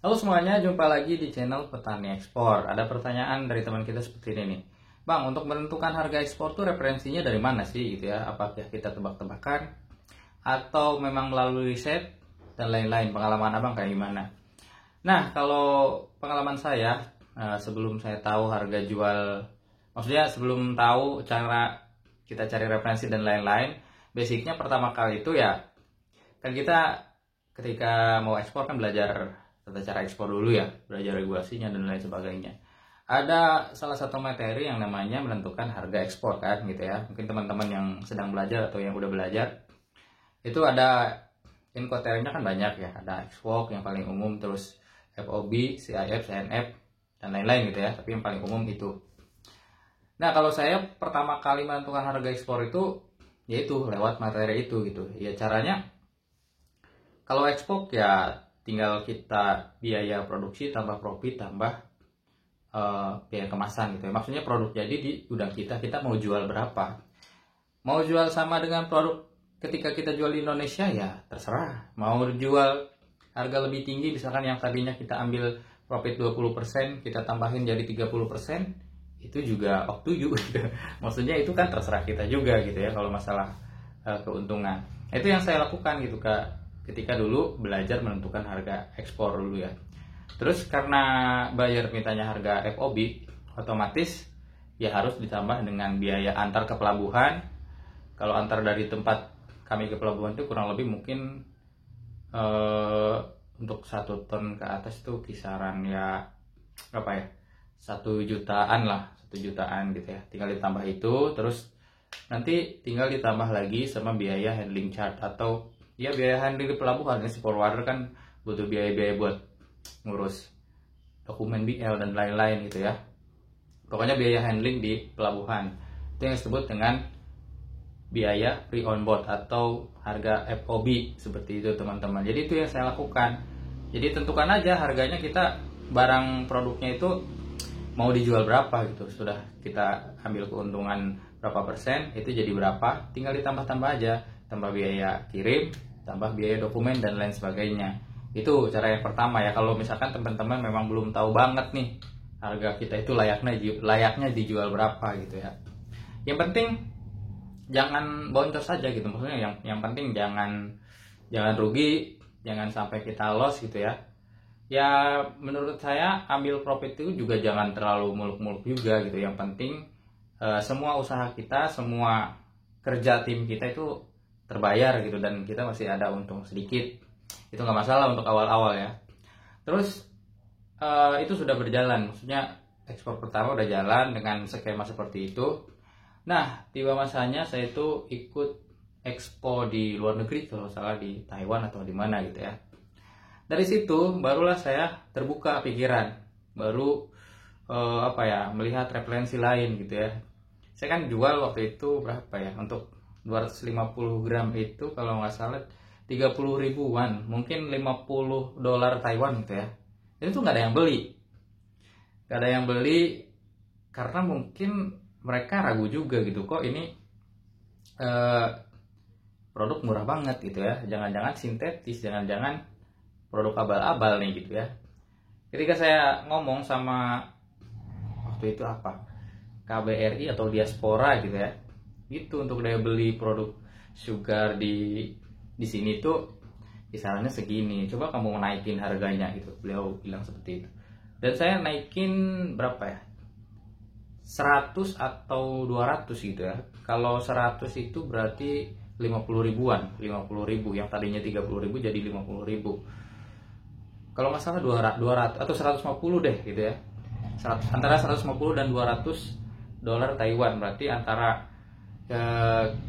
Halo semuanya, jumpa lagi di channel Petani Ekspor. Ada pertanyaan dari teman kita seperti ini nih. Bang, untuk menentukan harga ekspor tuh referensinya dari mana sih gitu ya? Apakah kita tebak-tebakan atau memang melalui riset dan lain-lain? Pengalaman Abang kayak gimana? Nah, kalau pengalaman saya sebelum saya tahu harga jual, maksudnya sebelum tahu cara kita cari referensi dan lain-lain, basicnya pertama kali itu ya kan kita ketika mau ekspor kan belajar tata cara ekspor dulu ya, belajar regulasinya dan lain sebagainya. Ada salah satu materi yang namanya menentukan harga ekspor kan gitu ya. Mungkin teman-teman yang sedang belajar atau yang udah belajar itu ada inkoterinya kan banyak ya. Ada export yang paling umum, terus FOB, CIF, CNF dan lain-lain gitu ya. Tapi yang paling umum itu. Nah, kalau saya pertama kali menentukan harga ekspor itu yaitu lewat materi itu gitu. Ya caranya kalau ekspor ya tinggal kita biaya produksi tambah profit tambah biaya kemasan gitu ya. Maksudnya produk jadi di gudang kita mau jual berapa. Mau jual sama dengan produk ketika kita jual di Indonesia ya terserah. Mau jual harga lebih tinggi misalkan yang tadinya kita ambil profit 20%, kita tambahin jadi 30%, itu juga up to you gitu. Maksudnya itu kan terserah kita juga gitu ya kalau masalah keuntungan. Itu yang saya lakukan gitu Kak. Ketika dulu belajar menentukan harga ekspor dulu ya. Terus karena buyer mintanya harga FOB, otomatis ya harus ditambah dengan biaya antar ke pelabuhan. Kalau antar dari tempat kami ke pelabuhan itu kurang lebih mungkin untuk 1 ton ke atas itu kisaran ya berapa ya, 1 jutaan lah, 1 jutaan gitu ya. Tinggal ditambah itu, terus nanti tinggal ditambah lagi sama biaya handling charge atau ya biaya handling di pelabuhan. Si forwarder kan butuh biaya-biaya buat ngurus dokumen BL dan lain-lain gitu ya. Pokoknya biaya handling di pelabuhan itu yang disebut dengan biaya pre on board atau harga FOB seperti itu teman-teman. Jadi itu yang saya lakukan. Jadi tentukan aja harganya, kita barang produknya itu mau dijual berapa gitu. Sudah kita ambil keuntungan berapa persen, itu jadi berapa, tinggal ditambah-tambah aja, tambah biaya kirim, tambah biaya dokumen dan lain sebagainya. Itu cara yang pertama ya. Kalau misalkan teman-teman memang belum tahu banget nih harga kita itu layaknya dijual berapa gitu ya. Yang penting jangan boncos saja gitu. Maksudnya yang penting jangan rugi, jangan sampai kita loss gitu ya. Ya menurut saya ambil profit itu juga jangan terlalu muluk-muluk juga gitu. Yang penting semua usaha kita, semua kerja tim kita itu terbayar gitu dan kita masih ada untung sedikit. Itu nggak masalah untuk awal-awal ya. Terus itu sudah berjalan, maksudnya ekspor pertama udah jalan dengan skema seperti itu. Nah, tiba masanya saya itu ikut ekspor di luar negeri, kalau salah di Taiwan atau di mana gitu ya. Dari situ barulah saya terbuka pikiran, baru melihat referensi lain gitu ya. Saya kan jual waktu itu berapa ya, untuk 250 gram itu kalau nggak salah 30 ribuan, mungkin $50 Taiwan gitu ya. Itu nggak ada yang beli, karena mungkin mereka ragu juga gitu, kok ini produk murah banget gitu ya, jangan-jangan sintetis, jangan-jangan produk abal-abal nih gitu ya. Ketika saya ngomong sama waktu itu KBRI atau diaspora gitu ya, itu untuk daya beli produk sugar di sini tuh kisarannya segini, coba kamu naikin harganya gitu. Beliau bilang seperti itu. Dan saya naikin berapa ya, 100 atau 200 gitu ya. Kalau 100 itu berarti 50 ribuan, 50 ribu, yang tadinya 30 ribu jadi 50 ribu. Kalau nggak salah 200 atau 150 deh gitu ya. Antara 150 dan 200 dolar Taiwan, berarti antara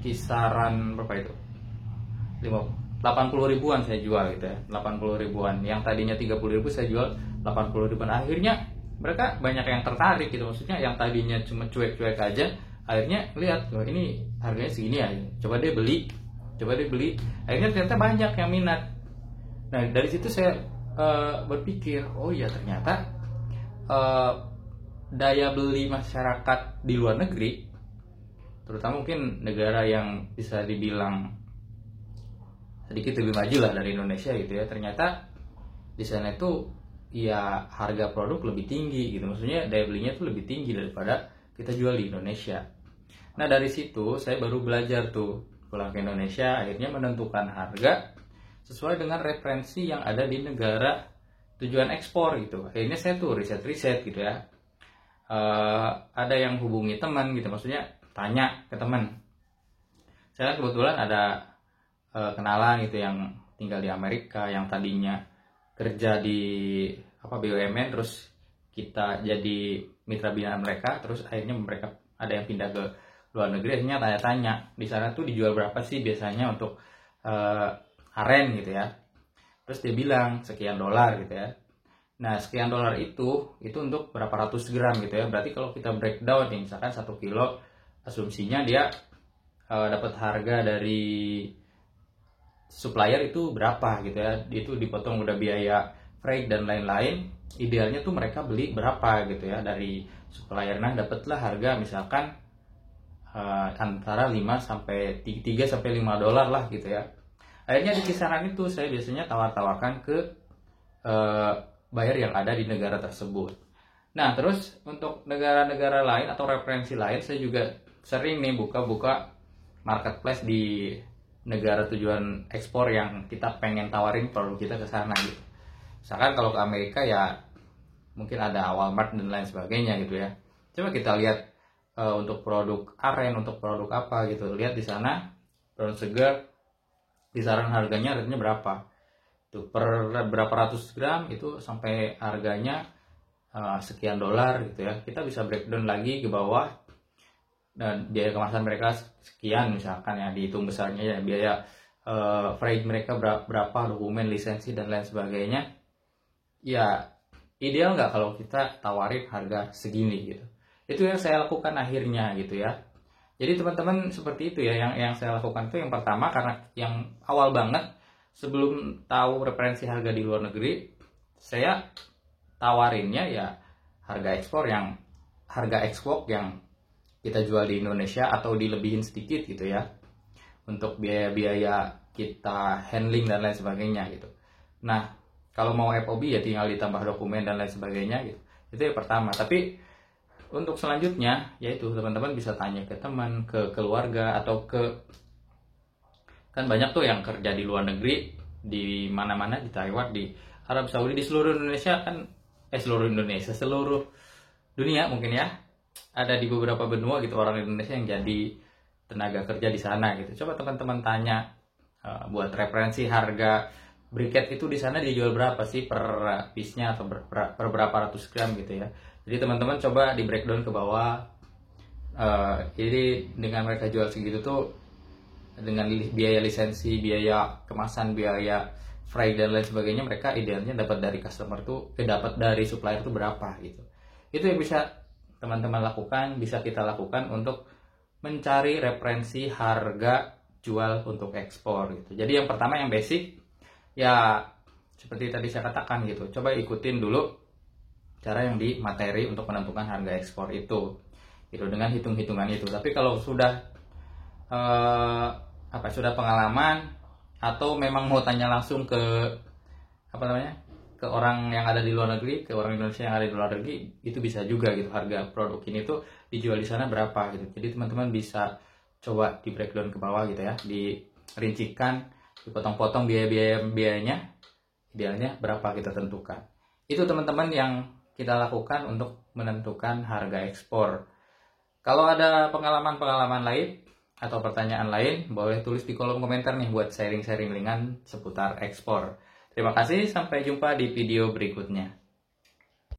kisaran berapa itu, 80 ribuan saya jual gitu ya. 80 ribuan, yang tadinya 30 ribu saya jual 80 ribuan. Akhirnya mereka banyak yang tertarik gitu, maksudnya yang tadinya cuma cuek-cuek aja, akhirnya lihat ini harganya segini ya, coba deh beli. Akhirnya ternyata banyak yang minat. Nah dari situ saya berpikir, oh iya ternyata daya beli masyarakat di luar negeri, terutama mungkin negara yang bisa dibilang sedikit lebih maju lah dari Indonesia gitu ya, ternyata di sana itu ya harga produk lebih tinggi gitu. Maksudnya daya belinya tuh lebih tinggi daripada kita jual di Indonesia. Nah dari situ saya baru belajar tuh pulang ke Indonesia, akhirnya menentukan harga sesuai dengan referensi yang ada di negara tujuan ekspor gitu. Akhirnya saya tuh riset gitu ya. Ada yang hubungi teman gitu, maksudnya tanya ke teman. Saya kebetulan ada kenalan gitu yang tinggal di Amerika, yang tadinya kerja di BUMN, terus kita jadi mitra binaan mereka, terus akhirnya mereka ada yang pindah ke luar negeri. Akhirnya tanya-tanya di sana tuh dijual berapa sih biasanya untuk aren gitu ya. Terus dia bilang sekian dolar gitu ya. Nah sekian dolar itu untuk berapa ratus gram gitu ya. Berarti kalau kita breakdown nih, misalkan 1 kilo, asumsinya dia dapat harga dari supplier itu berapa gitu ya. Itu dipotong udah biaya freight dan lain-lain. Idealnya tuh mereka beli berapa gitu ya dari supplier. Nah dapatlah harga misalkan antara 3 sampai 5 dolar lah gitu ya. Akhirnya di kisaran itu saya biasanya tawar-tawarkan ke buyer yang ada di negara tersebut. Nah terus untuk negara-negara lain atau referensi lain, saya juga sering nih buka-buka marketplace di negara tujuan ekspor yang kita pengen tawarin produk kita ke sana gitu. Misalkan kalau ke Amerika ya mungkin ada Walmart dan lain sebagainya gitu ya. Coba kita lihat untuk produk aren, untuk produk apa gitu, lihat di sana produk segar kisaran harganya rate-nya berapa. Itu per berapa ratus gram itu sampai harganya sekian dolar gitu ya. Kita bisa breakdown lagi ke bawah, dan biaya kemasan mereka sekian misalkan ya, dihitung besarnya ya, biaya freight mereka berapa, dokumen, lisensi dan lain sebagainya. Ya ideal nggak kalau kita tawarin harga segini gitu. Itu yang saya lakukan akhirnya gitu ya. Jadi teman-teman seperti itu ya yang saya lakukan. Itu yang pertama, karena yang awal banget sebelum tahu referensi harga di luar negeri, saya tawarinnya ya harga ekspor yang kita jual di Indonesia atau dilebihin sedikit gitu ya, untuk biaya-biaya kita handling dan lain sebagainya gitu. Nah kalau mau FOB ya tinggal ditambah dokumen dan lain sebagainya gitu. Itu yang pertama. Tapi untuk selanjutnya yaitu teman-teman bisa tanya ke teman, ke keluarga, atau kan banyak tuh yang kerja di luar negeri, di mana-mana, di Taiwan, di Arab Saudi, di seluruh Indonesia kan, seluruh dunia mungkin ya, ada di beberapa benua gitu orang Indonesia yang jadi tenaga kerja di sana gitu. Coba teman-teman tanya buat referensi harga briket itu di sana dijual berapa sih per piece-nya, atau per berapa ratus gram gitu ya. Jadi teman-teman coba di breakdown ke bawah. Jadi dengan mereka jual segitu tuh, dengan biaya lisensi, biaya kemasan, biaya freight dan lain sebagainya, mereka idealnya dapat dari customer tuh, dapat dari supplier tuh berapa gitu. Itu yang bisa teman-teman lakukan, bisa kita lakukan untuk mencari referensi harga jual untuk ekspor gitu. Jadi yang pertama, yang basic ya seperti tadi saya katakan gitu, coba ikutin dulu cara yang di materi untuk menentukan harga ekspor itu gitu, dengan hitung-hitungan itu. Tapi kalau sudah sudah pengalaman, atau memang mau tanya langsung ke ke orang yang ada di luar negeri, ke orang Indonesia yang ada di luar negeri, itu bisa juga gitu, harga produk ini tuh dijual di sana berapa gitu. Jadi teman-teman bisa coba di breakdown ke bawah gitu ya, dirincikan, dipotong-potong biayanya, idealnya berapa kita tentukan. Itu teman-teman yang kita lakukan untuk menentukan harga ekspor. Kalau ada pengalaman-pengalaman lain atau pertanyaan lain, boleh tulis di kolom komentar nih buat sharing-sharing ringan seputar ekspor. Terima kasih, sampai jumpa di video berikutnya.